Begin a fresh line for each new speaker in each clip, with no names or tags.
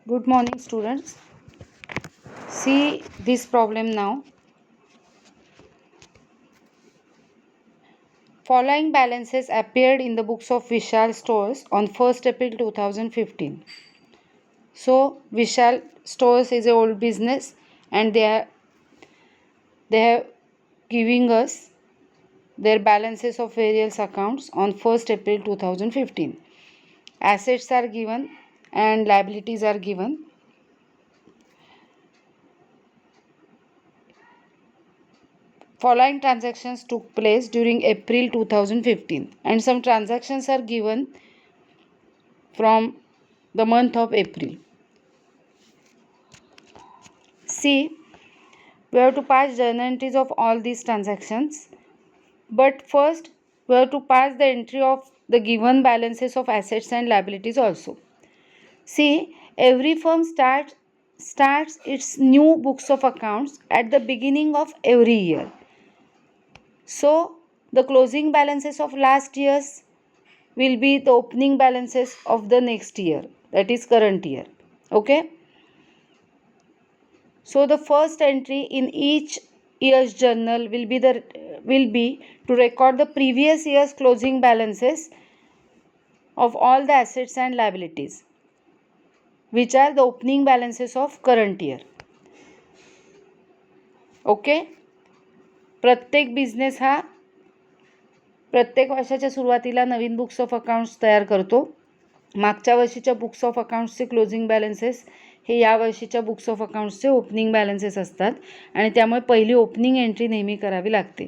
Good morning, students. See this problem now. Following balances appeared in the books of Vishal Stores on 1st April 2015. So Vishal Stores is an old business and they are giving us their balances of various accounts on 1st April 2015. Assets are given and liabilities are given. Following transactions took place during April 2015 and some transactions are given from the month of April. See, we have to pass journal entries of all these transactions, but first we have to pass the entry of the given balances of assets and liabilities also. See, every firm starts its new books of accounts at the beginning of every year. So, the closing balances of last year's will be the opening balances of the next year, that is current year. Okay. So the first entry in each year's journal will be to record the previous year's closing balances of all the assets and liabilities, which are the opening balances of current year. Okay. प्रत्येक business हा प्रत्येक वर्षाच्या सुरुवातीला नवीन books of accounts तयार करतो. मागच्या वर्षीच्या books of अकाउंट्सचे closing balances हे या वर्षीच्या बुक्स ऑफ अकाउंट्सचे ओपनिंग बॅलन्सेस असतात आणि त्यामुळे पहिली ओपनिंग एंट्री नेहमी करावी लागते.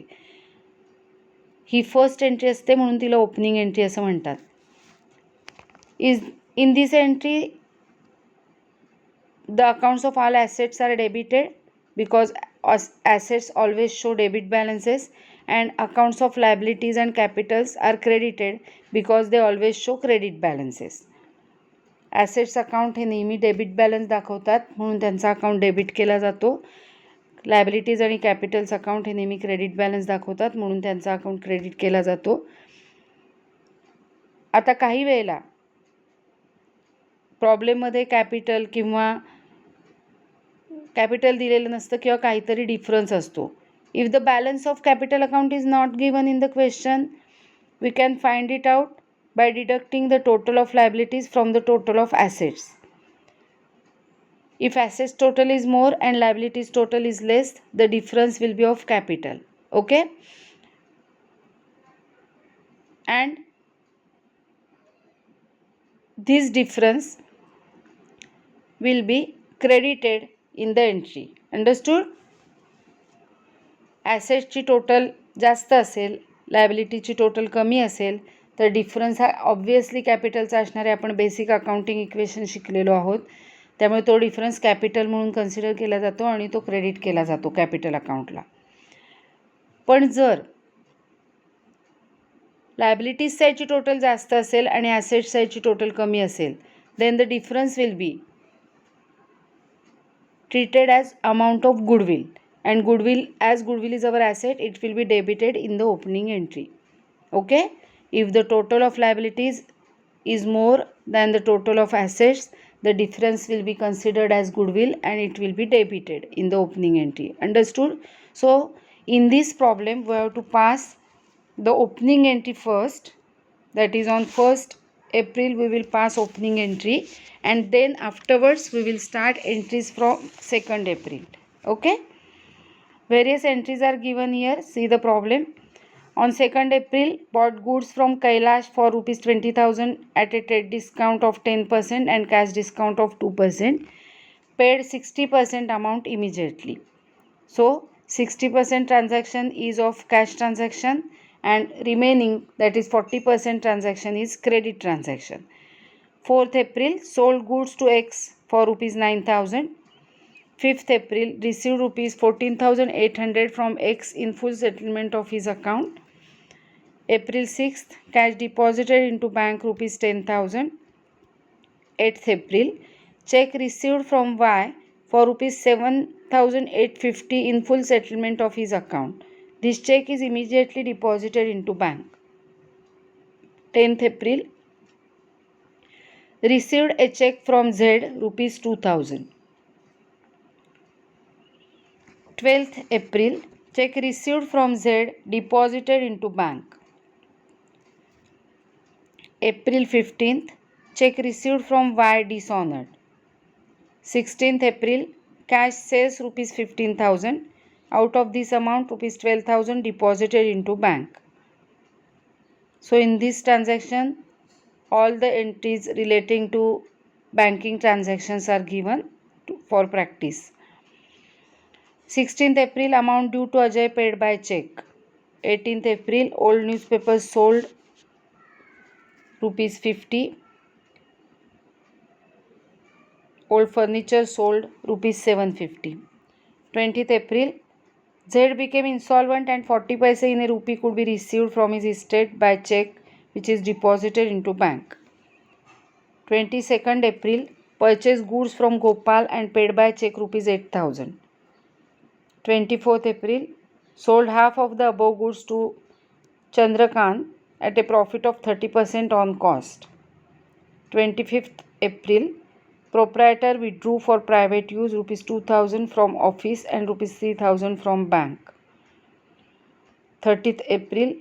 ही फर्स्ट एंट्री असते म्हणून तिला ओपनिंग एंट्री असं म्हणतात. In this entry the accounts of all assets are debited because assets always show debit balances and accounts of liabilities and capitals are credited because they always show credit balances. Assets account हे नेहमी debit balance दाखवतात म्हणून त्यांचा account debit केला जातो. Liabilities आणि Capitals account हे नेहमी credit balance दाखवतात म्हणून त्यांचा अकाउंट क्रेडिट केला जातो. आता काही वेळेला प्रॉब्लेममध्ये कॅपिटल दिलेलं नसतं किंवा काहीतरी डिफरन्स असतो. If the balance of capital account is not given in the question, we can find it out by deducting the total of liabilities from the total of assets. If assets total is more and liabilities total is less, the difference will be of capital. Okay? And this difference will be credited in the entry. Understood? Assets ची total जास्त असेल, लायबिलिटीची total कमी असेल तर difference हा obviously कॅपिटलचा असणार आहे. आपण बेसिक अकाउंटिंग इक्वेशन शिकलेलो आहोत, त्यामुळे तो डिफरन्स कॅपिटल म्हणून कन्सिडर केला जातो आणि तो क्रेडिट केला जातो कॅपिटल अकाउंटला. पण जर लायबिलिटीज साईडची टोटल जास्त असेल आणि ॲसेट्स साईडची टोटल कमी असेल, then the difference will be treated as amount of goodwill, and goodwill is our asset, it will be debited in the opening entry. Okay? If the total of liabilities is more than the total of assets, the difference will be considered as goodwill and it will be debited in the opening entry. Understood? So in this problem we have to pass the opening entry first, that is on 1st April we will pass opening entry and then afterwards we will start entries from 2nd April. Okay? Various entries are given here. See the problem. On 2nd April, bought goods from Kailash for rupees 20,000 at a trade discount of 10% and cash discount of 2%. Paid 60% amount immediately. So 60% transaction is of cash transaction and remaining, that is 40% transaction, is credit transaction. 4th April, sold goods to X for rupees 9,000. 5th April, received rupees 14,800 from X in full settlement of his account. April 6th, cash deposited into bank rupees 10,000. 8th April, check received from Y for rupees 7,850 in full settlement of his account. This check is immediately deposited into bank. 10th April, received a check from Z rupees 2000. 12th April, check received from Z deposited into bank. April 15th, check received from Y dishonored. 16th April, cash sales rupees 15,000. Out of this amount, rupees 12,000 deposited into bank. So in this transaction, all the entries relating to banking transactions are given for practice. 16th April, amount due to Ajay paid by check. 18th April, old newspapers sold rupees 50. Old furniture sold rupees 750. 20th April, Z became insolvent and 40 paise in a rupee could be received from his estate by check which is deposited into bank. 22nd April, purchased goods from Gopal and paid by check rupees 8,000. 24th April, sold half of the above goods to Chandrakant at a profit of 30% on cost. 25th April, proprietor withdrew for private use rupees 2,000 from office and rupees 3,000 from bank. 30th April,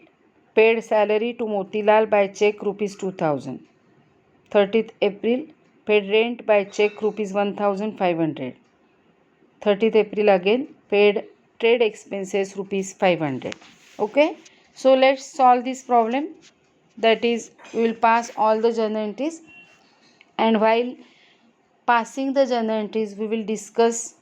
paid salary to Motilal by check rupees 2,000. 30th April, paid rent by check rupees 1,500. 30th April again, paid trade expenses rupees 500. Okay, so let's solve this problem. That is, we will pass all the journal entries, and while passing the journal entries, we will discuss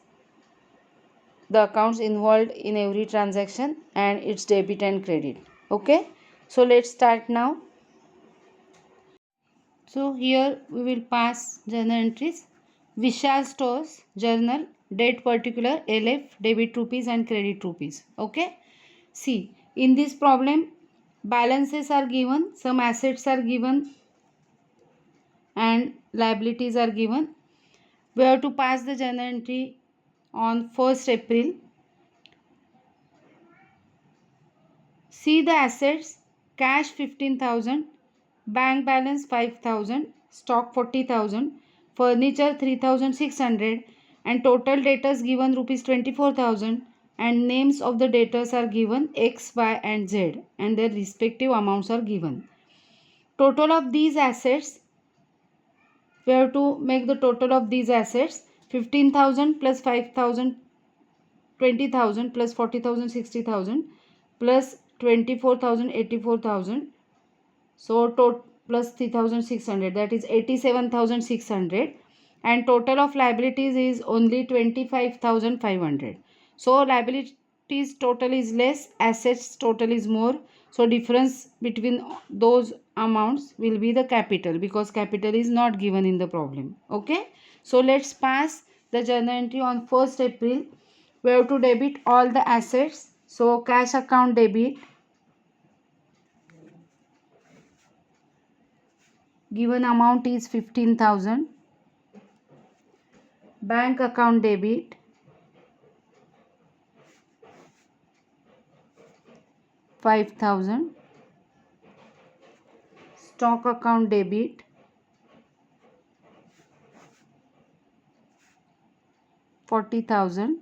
the accounts involved in every transaction and its debit and credit. Okay, so let's start now. So here we will pass journal entries. Vishal Stores journal, date particular, LF, debit rupees and credit rupees. Okay, see, in this problem balances are given, some assets are given and liabilities are given. We have to pass the journal entry on 1st April. See the assets: cash 15,000, bank balance 5,000, stock 40,000, furniture 3,600, and total debtors given rupees 24,000, and names of the debtors are given X, Y and Z, and their respective amounts are given. Total of these assets, we have to make the total of these assets: 15,000 plus 5,000, 20,000 plus 40,000, 60,000 plus 24,000, 84,000. So total plus 3,600, that is 87,600, and total of liabilities is only 25,500. So liabilities total is less, assets total is more. So difference between those amounts will be the capital, because capital is not given in the problem. Okay, so let's pass the journal entry on 1st April. We have to debit all the assets. So cash account debit, given amount is 15,000. Bank account debit, 5,000. Stock account debit, 40,000.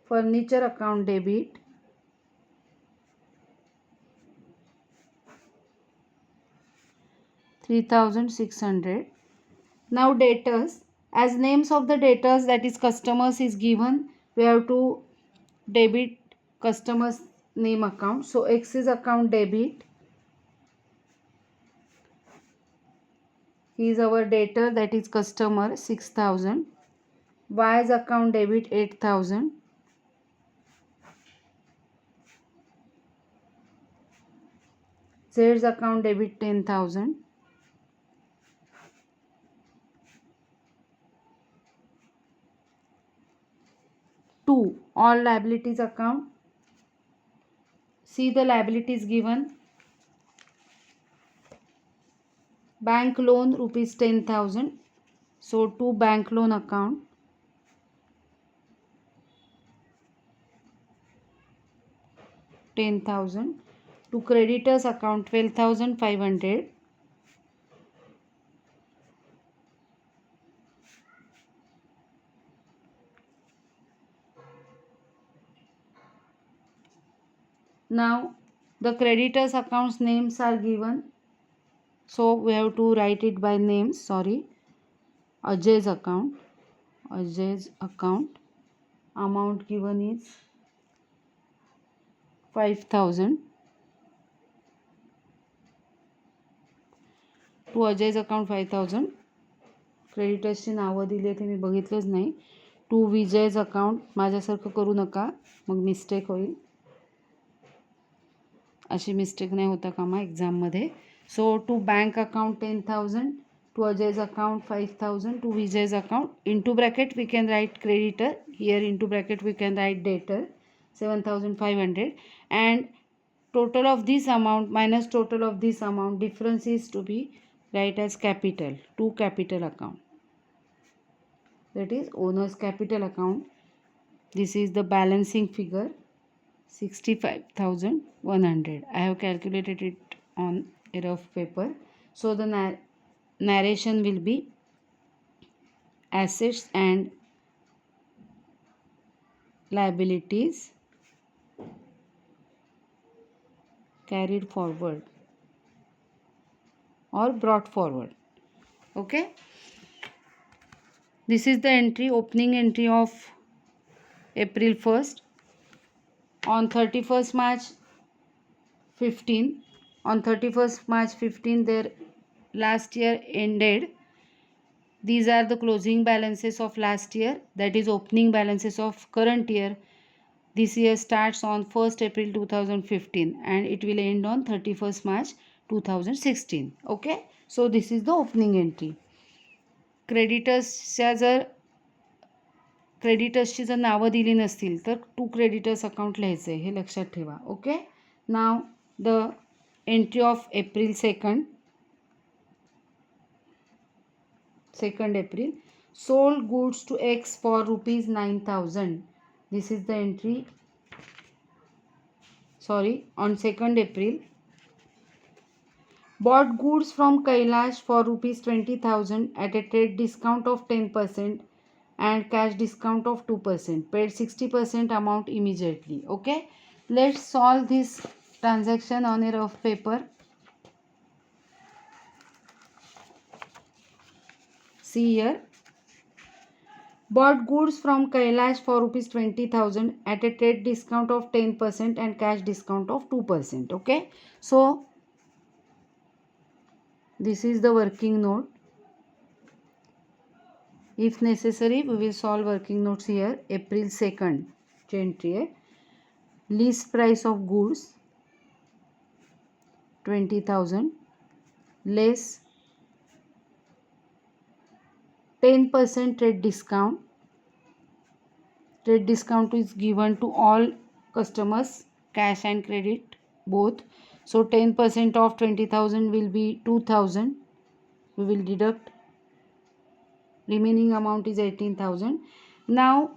Furniture account debit, 3,600. Now debtors, as names of the debtors, that is customers, is given, we have to debit customers name account. So X is account debit, he is our debtor, that is customer, 6,000. Y's account debit, 8,000. Z's account debit, 10,000. Two, all liabilities account. See the liabilities given: bank loan rupees 10,000. So to bank loan account, $10,000. To creditors account, 12,500. Now the creditors accounts names are given, so we have to write it by names. Sorry, Ajay's account. Ajay's account amount given is 5,000. To Ajay's account 5,000. क्रेडिटर्सची नावं दिली आहे ते मी बघितलंच नाही. To Vijay's account, माझ्यासारखं करू नका, मग mistake होईल. अशी मिस्टेक नाही होता कामा एक्झाममध्ये. So to bank account 10,000, to Ajay's account 5,000, to Vijay's account, into bracket we can write creditor, here into bracket we can write debtor 7,500, and total of this amount minus total of this amount, difference is to be write as capital, to capital account, that is owner's capital account. This is the balancing figure 65,100. I have calculated it on a rough paper. So the narration will be assets and liabilities carried forward or brought forward. Okay, this is the entry, opening entry of April 1st. On 31st March 15, on 31st March 15 their last year ended. These are the closing balances of last year, that is opening balances of current year. This year starts on 1st April 2015 and it will end on 31st March 2016. Okay, so this is the opening entry. क्रेडिटर्सच्या जर क्रेडिटर्सची जर नावं दिली नसतील तर to creditors account लिहायचं आहे, हे लक्षात ठेवा. Okay, now the entry of April 2nd April, sold goods to X for rupees 9,000. This is the entry. Sorry, on 2nd April, bought goods from Kailash for rupees 20,000 at a trade discount of 10% and cash discount of 2%. Paid 60% amount immediately. Okay, let's solve this transaction on a rough paper. See here, bought goods from Kailash for rupees 20,000 at a trade discount of 10% and cash discount of 2%. Okay, so this is the working note. If necessary, we will solve working notes here. April 2nd entry, list price of goods 20,000 less 10% trade discount. Trade discount is given to all customers, cash and credit both. So 10% of 20,000 will be 2,000. We will deduct. Remaining amount is 18,000. Now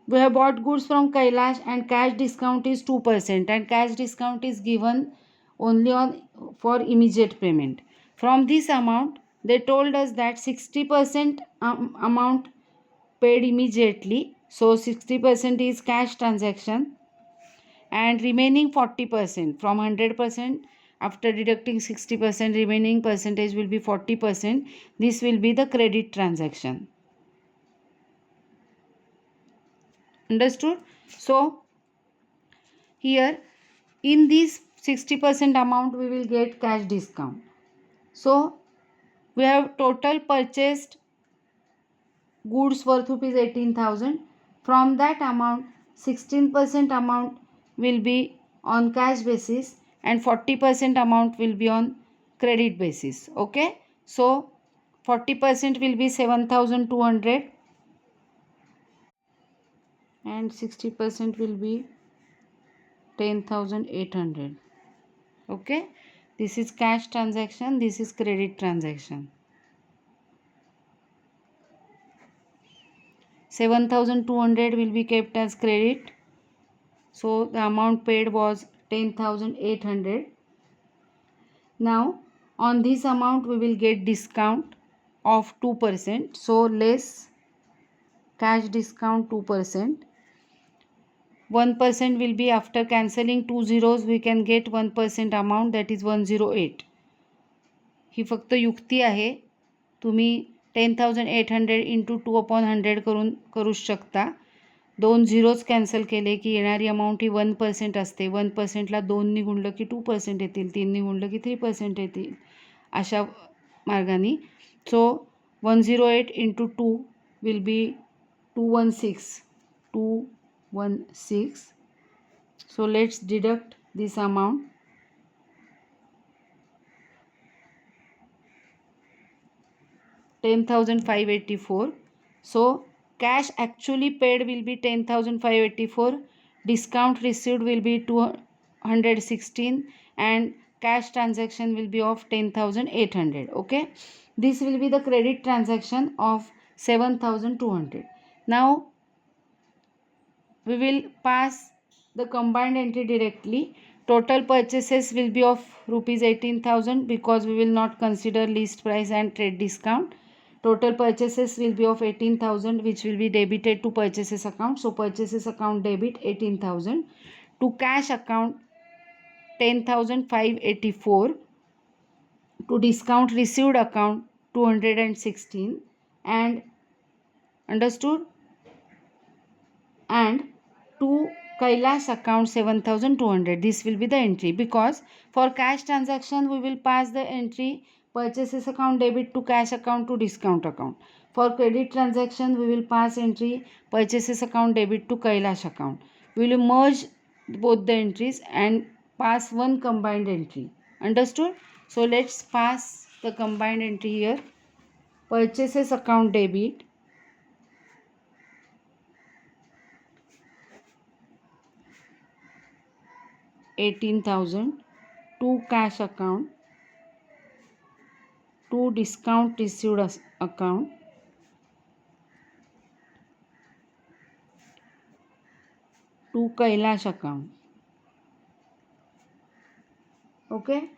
we have bought goods from Kailash and cash discount is 2% and cash discount is given only for immediate payment. From this amount they told us that 60% amount paid immediately, so 60% is cash transaction, and remaining 40% from 100%, after deducting 60%, remaining percentage will be 40%. This will be the credit transaction. Understood? So here in this 60% amount we will get cash discount. So we have total purchased goods worth rupees 18,000. From that amount 16% amount will be on cash basis and 40% amount will be on credit basis. Okay, so 40% will be 7,200 and 60% will be 10,800. Okay, this is cash transaction, this is credit transaction. 7,200 will be kept as credit, so the amount paid was 10,800. Now on this amount we will get discount of 2%, so less cash discount 2%. 1% will be after cancelling 2 zeros, we can get 1% amount, that is 108. ही फक्त युक्ती आहे. तुम्ही 10,800 into 2/100 करू शकता. 2 zeros cancel केले की येणारी amount ही 1% असते. 1%ला 2नी गुणलं की 2% येतील, 3नी गुणलं की 3% येतील, अशा मार्गाने. सो 108 into 2 will be 216. So let's deduct this amount. 10,584. So cash actually paid will be 10,584. Discount received will be 216 and cash transaction will be of 10,800. Okay, this will be the credit transaction of 7,200. Now we will pass the combined entry directly. Total purchases will be of rupees 18,000 because we will not consider list price and trade discount. Total purchases will be of 18,000 which will be debited to purchases account. So purchases account debit 18,000. To cash account 10,584. To discount received account 216. And understood? And to Kailash account 7,200. This will be the entry, because for cash transaction we will pass the entry purchases account debit to cash account to discount account. For credit transaction we will pass entry purchases account debit to Kailash account. We will merge both the entries and pass one combined entry. Understood? So let's pass the combined entry here. Purchases account debit 18,000 to cash account to discount received account to Kailash account. Okay,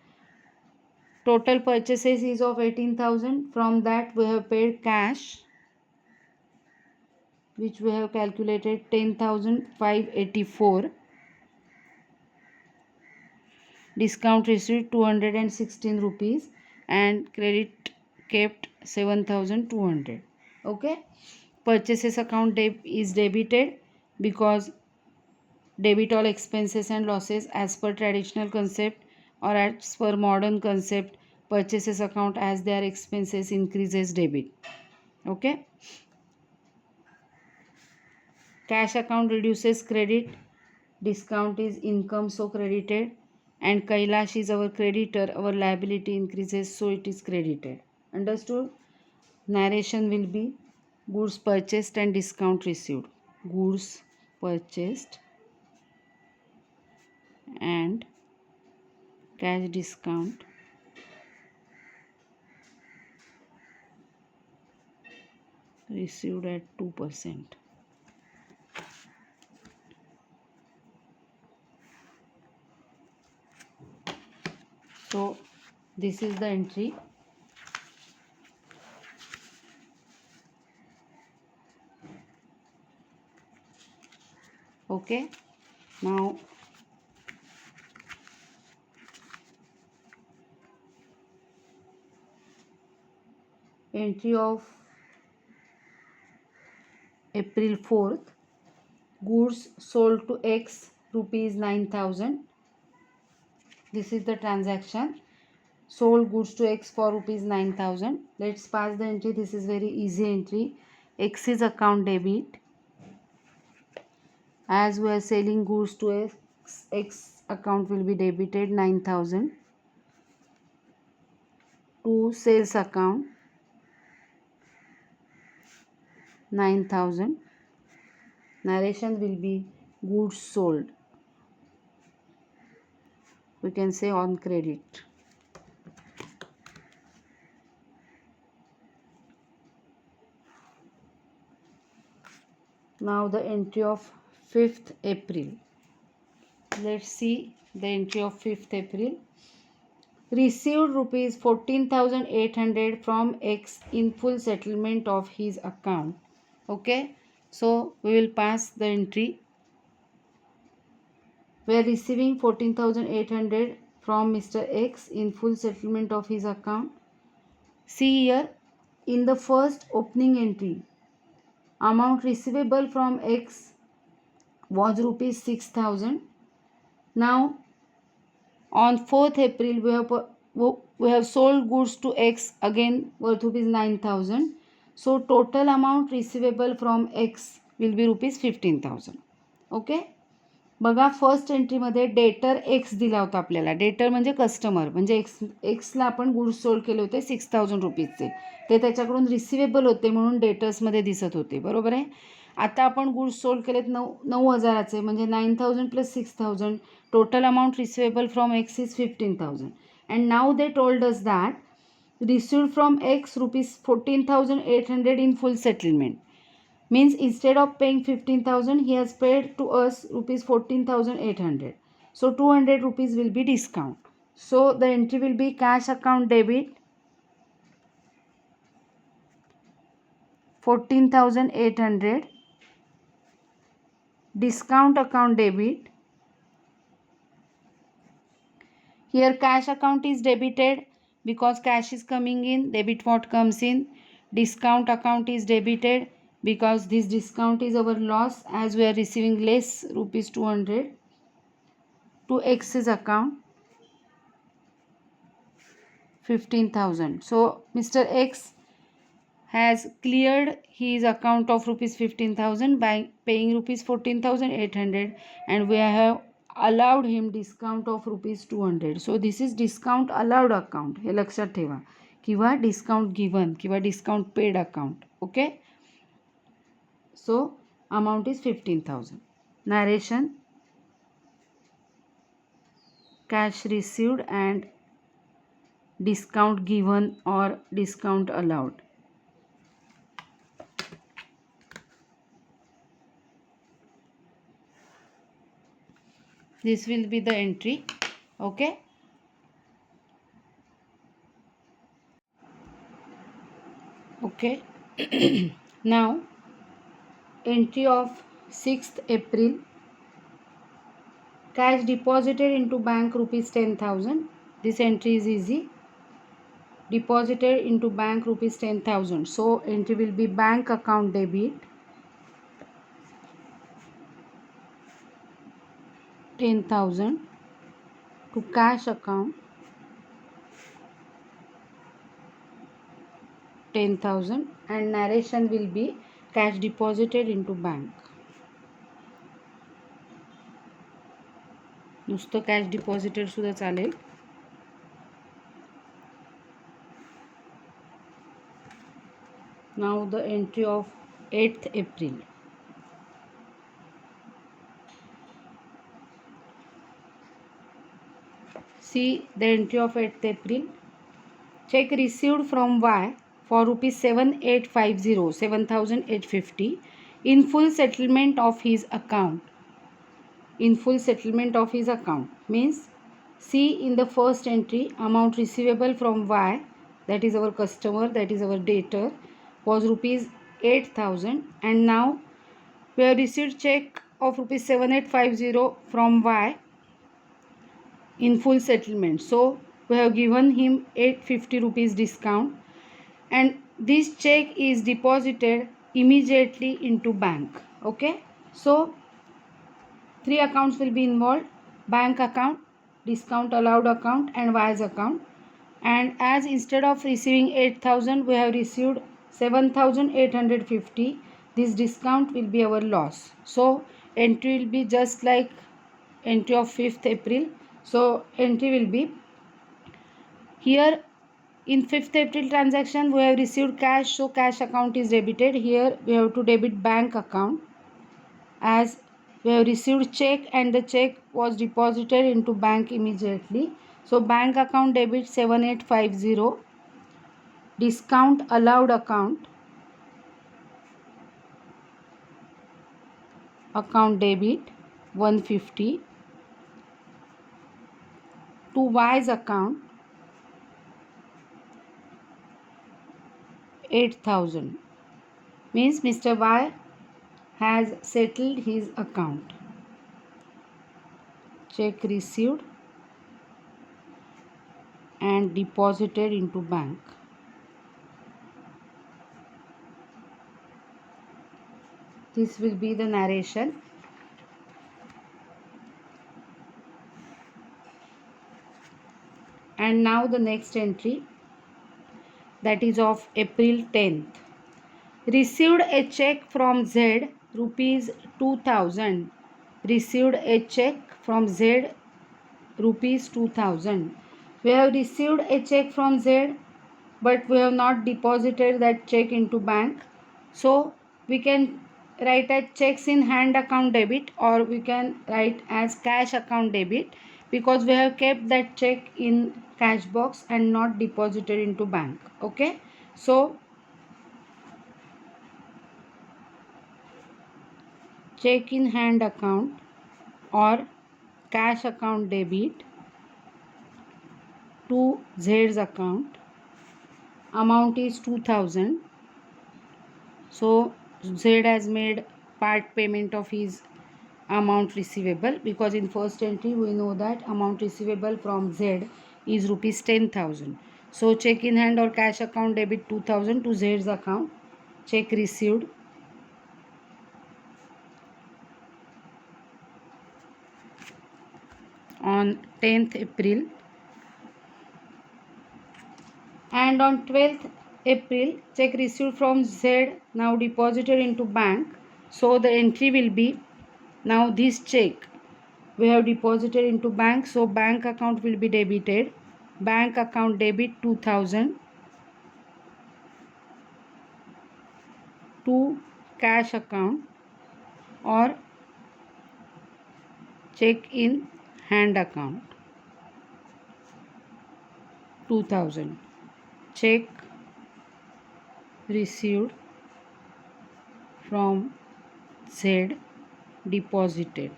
total purchases is of 18,000. From that we have paid cash, which we have calculated 10,584. Discount received 216 rupees and credit kept 7,200. Okay, purchases account is debited because debit all expenses and losses as per traditional concept, or as per modern concept, purchases account as their expenses increases debit. Okay, cash account reduces credit, discount is income so credited, and Kailash is our creditor, our liability increases so it is credited. Understood? Narration will be goods purchased and discount received. Goods purchased and cash discount received at 2%. So this is the entry. Okay, now entry of April 4th. Goods sold to X rupees 9,000. This is the transaction. Sold goods to X for rupees 9,000. Let's pass the entry. This is very easy entry. X is account debit. As we are selling goods to X, X account will be debited 9,000. To sales account 9,000. Narration will be goods sold. We can say on credit. Now the entry of 5th April. Let's see the entry of 5th April. Received rupees 14,800 from X in full settlement of his account. Okay, so we will pass the entry. We are receiving 14,800 from Mr. X in full settlement of his account. See here, in the first opening entry, amount receivable from X was rupees 6,000. Now, on 4th April, we have sold goods to X again worth rupees 9,000. So, total amount receivable from X will be rupees 15,000. Okay. बघा first एंट्रीमध्ये debtor x दिला होता आपल्याला. Debtor म्हणजे customer, म्हणजे एक्सला आपण goods sold केले होते 6,000 रुपीजचे. ते त्याच्याकडून रिसिवेबल होते म्हणून डेटर्समध्ये दिसत होते. बरोबर आहे. आता आपण गुड्स सोल्ड केलेत 9,000चे, म्हणजे 9,000 plus 6,000. Total amount receivable from x is 15,000. And now they told us that received from x rupees 14,800 in full settlement. Means instead of paying 15,000, he has paid to us rupees 14,800. So 200 rupees will be discount. So the entry will be cash account debit 14,800, discount account debit. Here cash account is debited because cash is coming in, debit what comes in. Discount account is debited because this discount is our loss as we are receiving less rupees 200 to X's account 15,000. So Mr. X has cleared his account of rupees 15,000 by paying rupees 14,800, and we have allowed him discount of rupees 200. So this is discount allowed account. हे लक्षात ठेवा. किंवा discount given किंवा discount paid account. Okay. So amount is 15,000. Narration: cash received and discount given or discount allowed. This will be the entry. Okay. Okay. Now entry of 6th April. Cash deposited into bank rupees 10,000. This entry is easy. Deposited into bank rupees 10,000. So entry will be bank account debit 10,000 to cash account 10,000, and narration will be cash deposited into bank. नुसतं cash deposited सुद्धा चालेल. Now the entry of 8th April. See the entry of 8th April. Check received from Y for rupees 7,850, 7,850 in full settlement of his account. In full settlement of his account means, see in the first entry, amount receivable from Y, that is our customer, that is our debtor, was rupees 8,000, and now we have received check of rupees 7,850 from Y in full settlement. So we have given him 850 rupees discount, and this check is deposited immediately into bank. Okay. So 3 accounts will be involved: bank account, discount allowed account, and Y's account. And as instead of receiving 8,000, we have received 7,850, this discount will be our loss. So entry will be just like entry of 5th April. So entry will be here in 5th April transaction we have received cash, so cash account is debited. Here we have to debit bank account as we have received check and the check was deposited into bank immediately. So bank account debit 7,850, discount allowed account debit 150 to Y's account 8,000. Means Mr. Y has settled his account. check received and deposited into bank. This will be the narration. And now the next entry, that is of April 10th. Received a check from Z rupees 2000. Received a check from Z rupees 2000. We have received a check from Z, but we have not deposited that check into bank. So we can write as checks in hand account debit, or we can write as cash account debit, because we have kept that check in cash box and not deposited into bank. Okay, so check in hand account or cash account debit to Z's account. Amount is 2000. So Z has made part payment of his amount receivable, because in first entry we know that amount receivable from Z is rupees 10,000. So check in hand or cash account debit 2000 to Z's account. Check received. On 10th April, and on 12th April, check received from Z now deposited into bank. So the entry will be, now this check we have deposited into bank, so bank account will be debited. Bank account debit 2000 to cash account or check in hand account 2000. Check received from Z deposited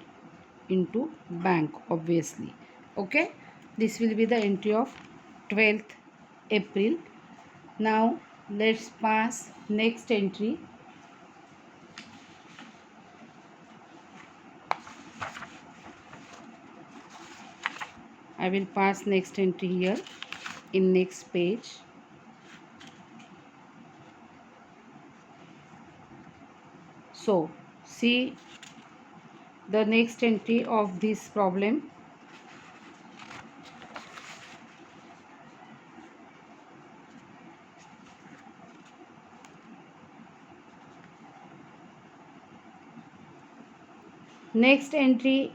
into bank, obviously. Okay, this will be the entry of 12th April. Now let's pass next entry. I will pass next entry here in next page. So see the next entry of this problem. Next entry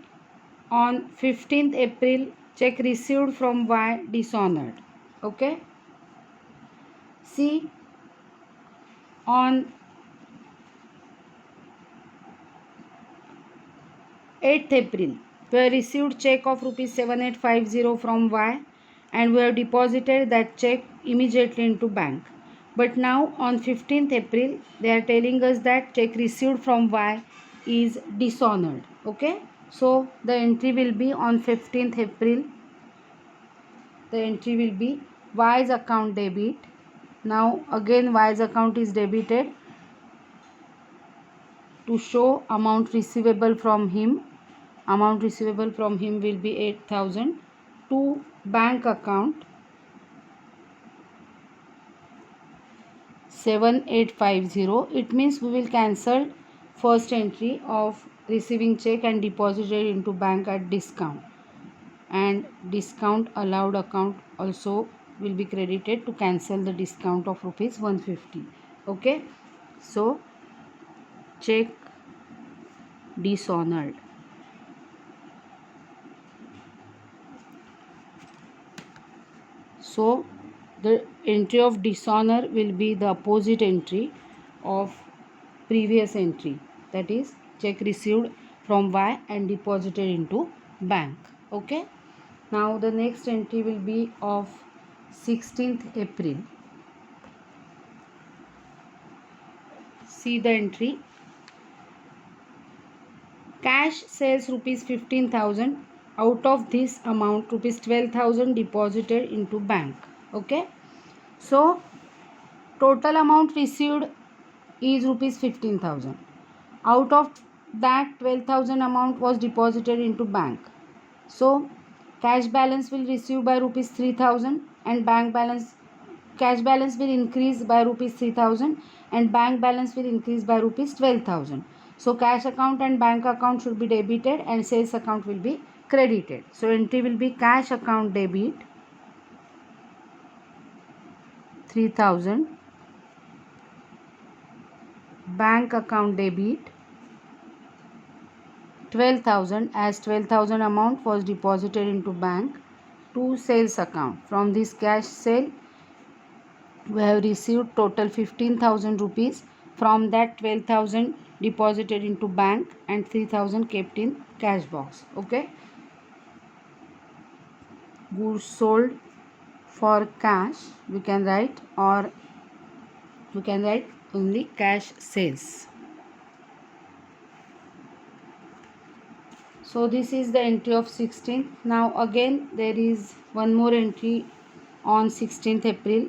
on 15th April, check received from Y dishonored. Okay, see on 8th April, we have received check of rupees 7850 from Y, and we have deposited that check immediately into bank. But now on 15th April, they are telling us that check received from Y is dishonored. Okay, so the entry will be on 15th April. The entry will be Y's account debit. Now again Y's account is debited to show amount receivable from him. Amount receivable from him will be 8000 to bank account 7850. It means we will cancel first entry of receiving check and deposited into bank at discount, and discount allowed account also will be credited to cancel the discount of rupees 150. Okay, so check dishonored. So the entry of dishonor will be the opposite entry of previous entry, that is check received from Y and deposited into bank. Okay, now the next entry will be of 16th April. See the entry. Cash sales rupees 15,000. Out of this amount, rupees 12,000 deposited into bank. Okay, so total amount received is rupees 15,000. Out of that, 12,000 amount was deposited into bank. So cash balance will receive by rupees 3000 and bank balance, cash balance will increase by rupees 3000 and bank balance will increase by rupees 12000. So cash account and bank account should be debited and sales account will be credited. So entry will be cash account debit 3000, bank account debit 12,000, as 12,000 amount was deposited into bank to sales account. From this cash sale we have received total 15,000 rupees. From that 12,000 deposited into bank and 3,000 kept in cash box. Okay, goods sold for cash we can write, or we can write only cash sales. So this is the entry of 16th. Now again there is one more entry on 16th April.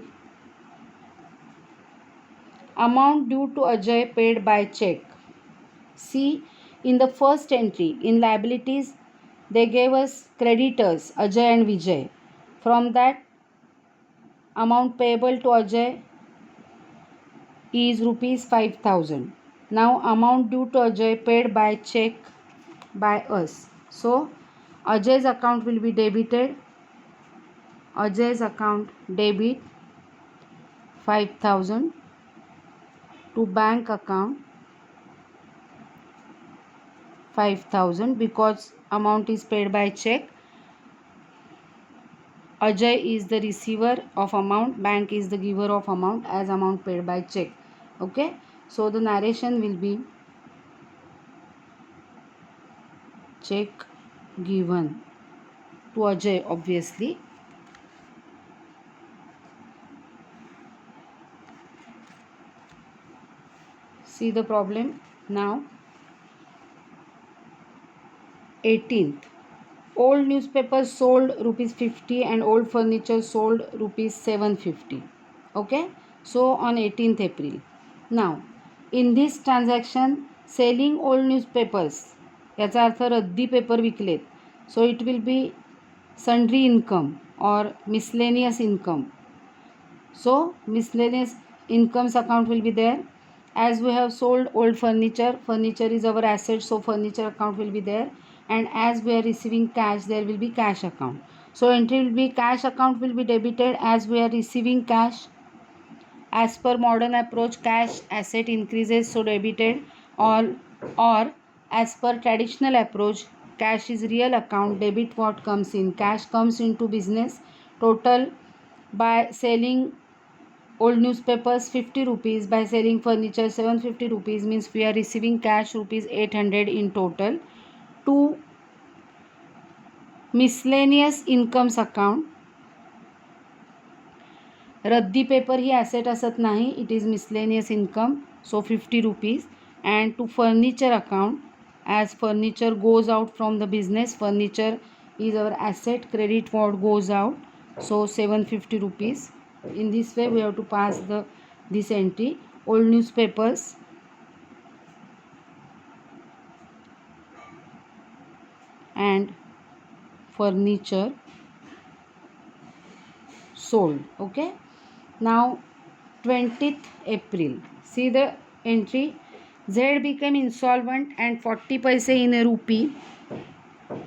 Amount due to Ajay paid by check. See, in the first entry in liabilities they gave us creditors Ajay and Vijay. From that amount payable to Ajay is rupees 5,000. Now amount due to Ajay paid by check by us. So Ajay's account will be debited. Ajay's account debit 5,000 to bank account 5,000 because amount is paid by check. Ajay is the receiver of amount, bank is the giver of amount as amount paid by check. Okay, so the narration will be check given to Ajay obviously. See the problem now. 18th, old newspapers sold rupees 50 and old furniture sold rupees 750. Okay, so on 18th April. Now in this transaction selling old newspapers, याचा अर्थ रद्दी paper विकलेत, so it will be sundry income or miscellaneous income. So miscellaneous incomes account will be there. As we have sold old furniture, furniture is our asset, so furniture account will be there. And as we are receiving cash, there will be cash account. So entry will be cash account will be debited as we are receiving cash. As per modern approach, cash asset increases, so debited. Or as per traditional approach, cash is real account, debit what comes in. Cash comes into business. Total by selling old newspapers 50 rupees, by selling furniture 750 rupees, means we are receiving cash rupees 800 in total. To miscellaneous incomes account, रद्दी paper ही asset असत नाही, it is miscellaneous income, so 50 rupees. And to furniture account, as furniture goes out from the business, furniture is our asset, credit what goes out, so 750 rupees. In this way we have to pass this entry. Old newspapers and furniture sold. Okay, now 20th April, see the entry. Z became insolvent and 40 paise in a rupee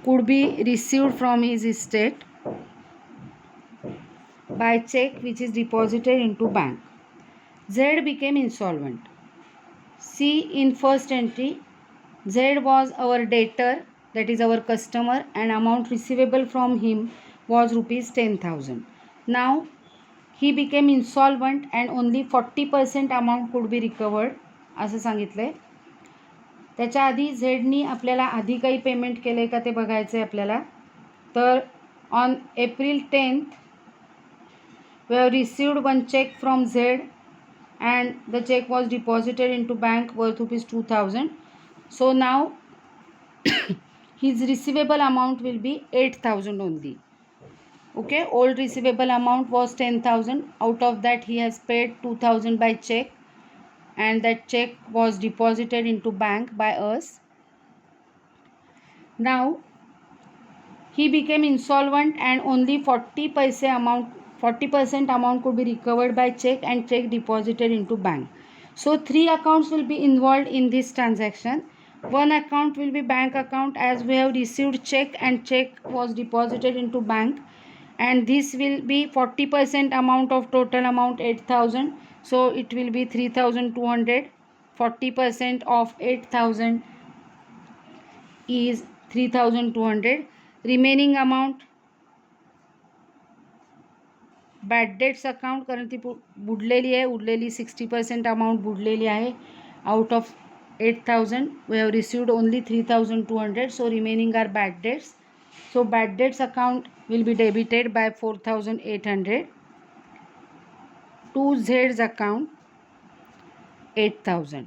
could be received from his estate by check which is deposited into bank. Z became insolvent. See in first entry, Z was our debtor, that is our customer, and amount receivable from him was rupees 10,000. Now he became insolvent and only 40% amount could be recovered असं सांगितलं आहे. त्याच्या आधी झेडनी आपल्याला आधी काही payment केलं आहे का ते बघायचं आहे आपल्याला. तर on April 10th we have received one check from Z and the check was deposited into bank worth rupees 2,000. So now his receivable amount will be 8,000 only. Okay, old receivable amount was 10,000. Out of that he has paid 2,000 by check and that check was deposited into bank by us. Now he became insolvent and only 40% amount could be recovered by check and check deposited into bank. So 3 accounts will be involved in this transaction. One account will be bank account, as we have received check and check was deposited into bank, and this will be 40% amount of total amount 8,000. So it will be 3,200. 40% of 8,000 is 3,200. Remaining amount bad debts account, कारण ती बुडलेली आहे, उरलेली 60% amount बुडलेली आहे. Out of 8,000 we have received only 3,200. So remaining are bad debts. So bad debts account will be debited by 4,800 to झेड्स account 8,000.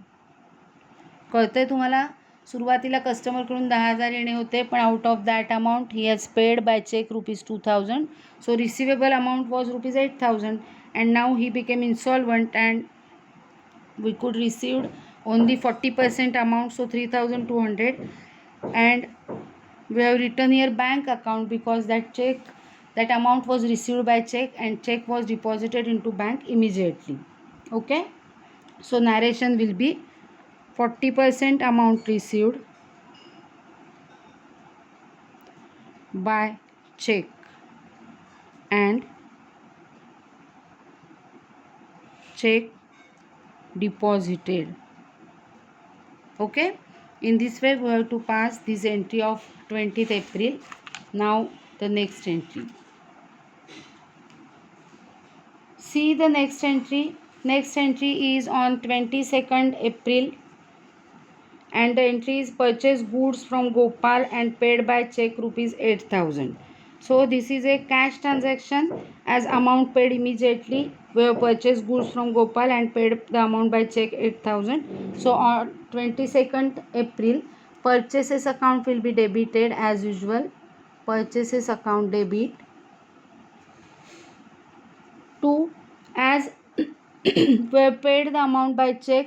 कळतंय तुम्हाला? सुरुवातीला कस्टमरकडून 10,000 येणे होते, पण out of that amount he has paid by cheque ₹2,000. So receivable amount was ₹8,000 and now he became इन्सॉल्वंट and we could received only 40% amount, so 3,200, and we have written here bank account because that amount was received by check and check was deposited into bank immediately. Okay, so narration will be 40% amount received by check and check deposited. Okay, in this way we have to pass this entry of 20th April. Now the next entry. See the next entry. Next entry is on 22nd April and the entry is purchase goods from Gopal and paid by check ₹8,000. So this is a cash transaction, as amount paid immediately. We have purchased goods from Gopal and paid the amount by check 8,000. So on 22nd April, purchases account will be debited as usual. Purchases account debit to, as we have paid the amount by check,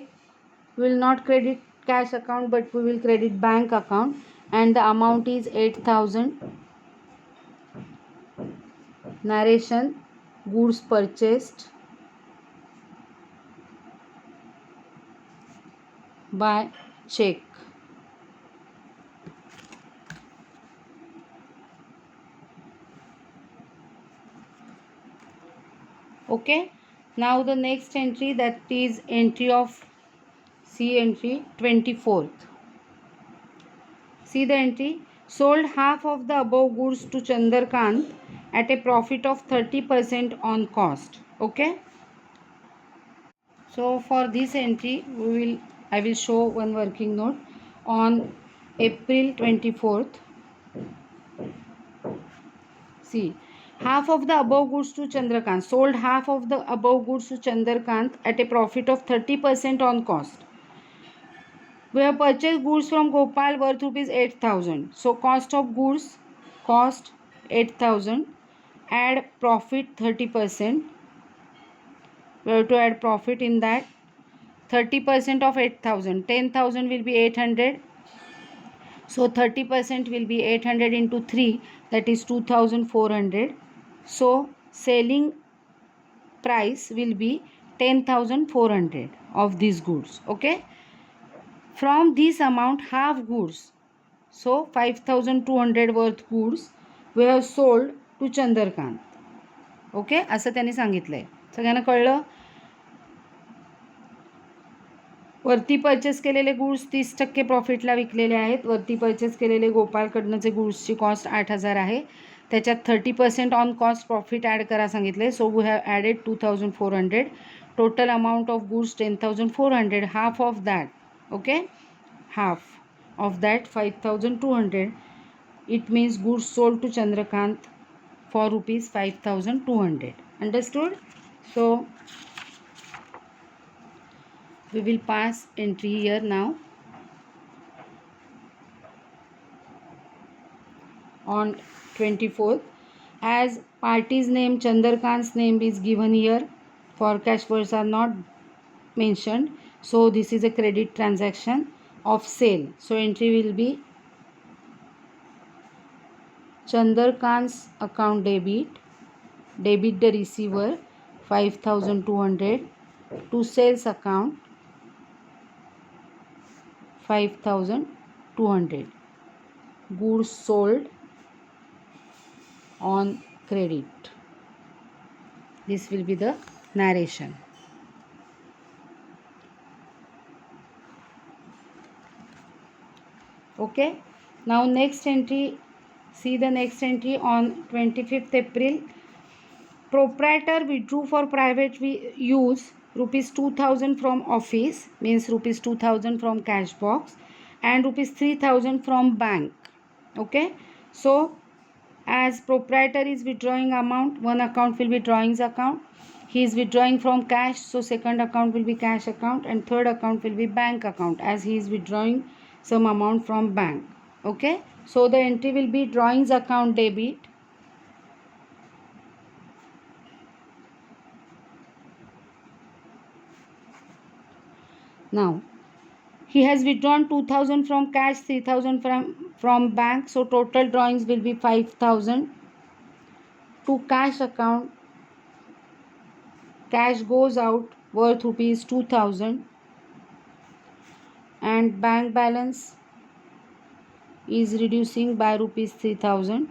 we will not credit cash account but we will credit bank account and the amount is 8,000. Narration: goods purchased by check. Okay, now the next entry, that is entry of entry 24th. See the entry: sold half of the above goods to Chandrakant at a profit of 30% on cost. Okay, so for this entry I will show one working note. On April 24th, see, half of the above goods to Chandrakant, sold half of the above goods to Chandrakant at a profit of 30% on cost. We have purchased goods from Gopal worth ₹8,000. So cost of goods, cost 8,000, add profit 30%. We have to add profit in that. 30% of 8,000, 10,000 will be 800. So 30% will be 800 into 3, that is 2,400. So selling price will be 10,400 of these goods. Okay, from this amount half goods, so 5,200 worth goods we have sold to Chandrakant. Okay, असं त्यांनी सांगितलं आहे. सगळ्यांना कळलं? वरती purchase केलेले goods 30% प्रॉफिटला विकलेले आहेत. वरती परचेस केलेले गोपालकडनंचे गुड्सची कॉस्ट 8,000 आहे. त्याच्यात 30% ऑन कॉस्ट प्रॉफिट ॲड करा सांगितले. So we have added 2,400. Total amount of goods 10,400. Half of that, okay, half of that 5,200, it means goods sold to Chandrakant for ₹5,200. Understood? So we will pass entry here now. On 24th, as party's name Chandrakant's name is given here, for cash words are not mentioned, so this is a credit transaction of sale. So entry will be Chandrakant's account debit the receiver 5200, to sales account 5200, goods sold on credit. This will be the narration. Okay, now next entry, see the next entry on 25th April. Proprietor withdrew for private use rupees 2000 from office, means rupees 2000 from cash box, and rupees 3000 from bank. Okay, so as proprietor is withdrawing amount, one account will be drawings account. He is withdrawing from cash, so second account will be cash account, and third account will be bank account, as he is withdrawing some amount from bank. Okay, so the entry will be drawings account debit. Now he has withdrawn 2000 from cash, 3000 from bank, so total drawings will be 5000. To cash account, cash goes out worth rupees 2000, and bank balance is reducing by rupees 3000.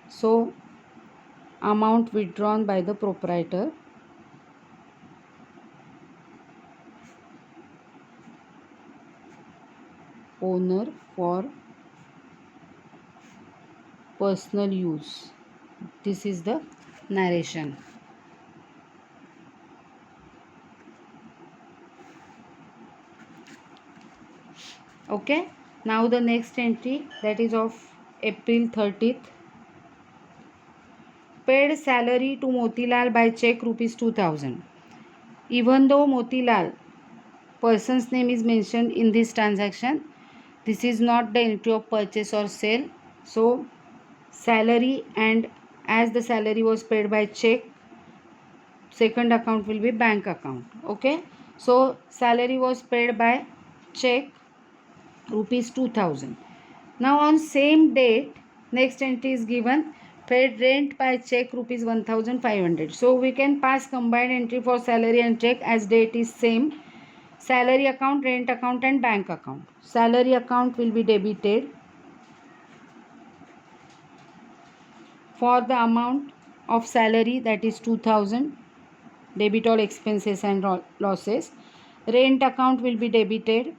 So amount withdrawn by the proprietor owner for personal use. This is the narration. Okay, now the next entry, that is of April 30th. Paid salary to Motilal by check rupees 2000. Even though Motilal person's name is mentioned in this transaction, this is not the entry of purchase or sale. So salary, and as the salary was paid by check, second account will be bank account. Okay, so salary was paid by check rupees 2000. Now on same date, next entry is given, paid rent by check rupees 1500. So we can pass combined entry for salary and check, as date is same. Salary account, rent account, and bank account. Salary account will be debited for the amount of salary, that is 2000, debit all expenses and losses. Rent account will be debited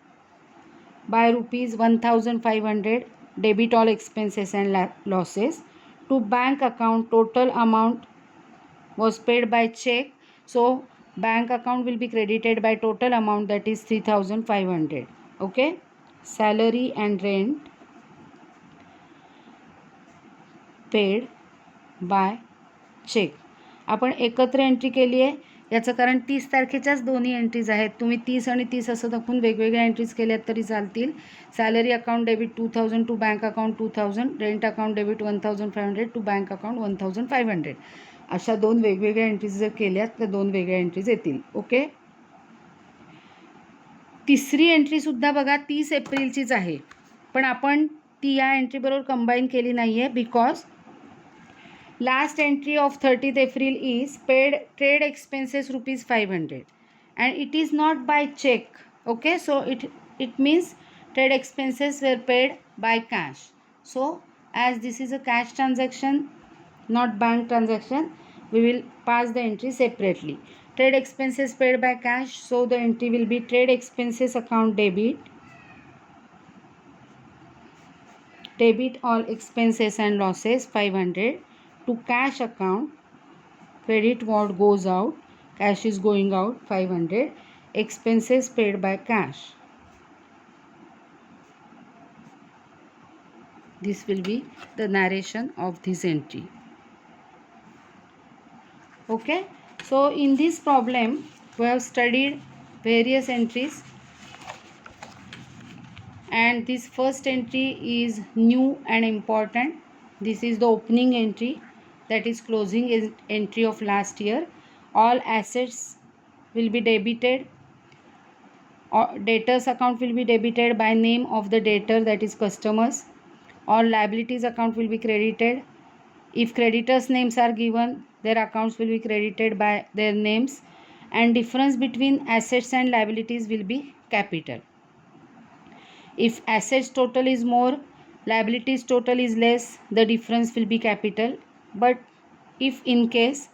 by rupees 1500, debit all expenses and losses. To bank account, total amount was paid by check, so bank account will be credited by total amount, that is 3500. Okay, salary and rent paid by cheque. आपण एकत्र entry केली आहे, याचं कारण 30 तारखेच्याच दोन्ही entries आहेत. तुम्ही 30 आणि 30 असं दाखवून वेगवेगळ्या एंट्रीज केल्यात तरी चालतील. Salary account debit 2000 to bank account 2000, rent account debit 1500 to bank account 1500. अशा दोन वेगवेगळ्या एंट्रीज जर केल्यात तर दोन वेगळ्या एंट्रीज येतील. ओके, तिसरी एंट्रीसुद्धा बघा 30 एप्रिलचीच आहे, पण आपण ती या एंट्रीबरोबर कंबाईन केली नाही आहे, because last entry of 30th April is paid trade expenses rupees 500, and it is not by check. Okay, so it means trade expenses were paid by cash. So as this is a cash transaction, not bank transaction, we will pass the entry separately. Trade expenses paid by cash, so the entry will be trade expenses account debit all expenses and losses 500. To cash account, credit what goes out, cash is going out 500, expenses paid by cash. This will be the narration of this entry. Okay, so in this problem we have studied various entries, and this first entry is new and important. This is the opening entry, that is closing entry of last year. All assets will be debited, or debtors account will be debited by name of the debtor, that is customers. or liabilities account will be credited. If creditors names are given, their accounts will be credited by their names, and difference between assets and liabilities will be capital. If assets total is more, liabilities total is less, the difference will be capital. But if in case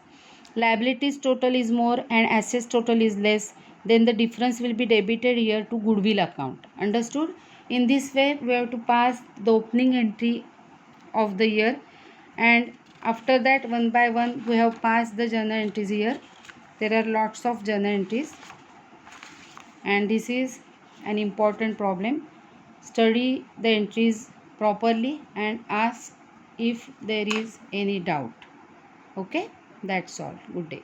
liabilities total is more and assets total is less, then the difference will be debited here to goodwill account. Understood? In this way we have to pass the opening entry of the year, and after that one by one we have passed the journal entries here. There are lots of journal entries, and this is an important problem. Study the entries properly and ask if there is any doubt. Okay, that's all. Good day.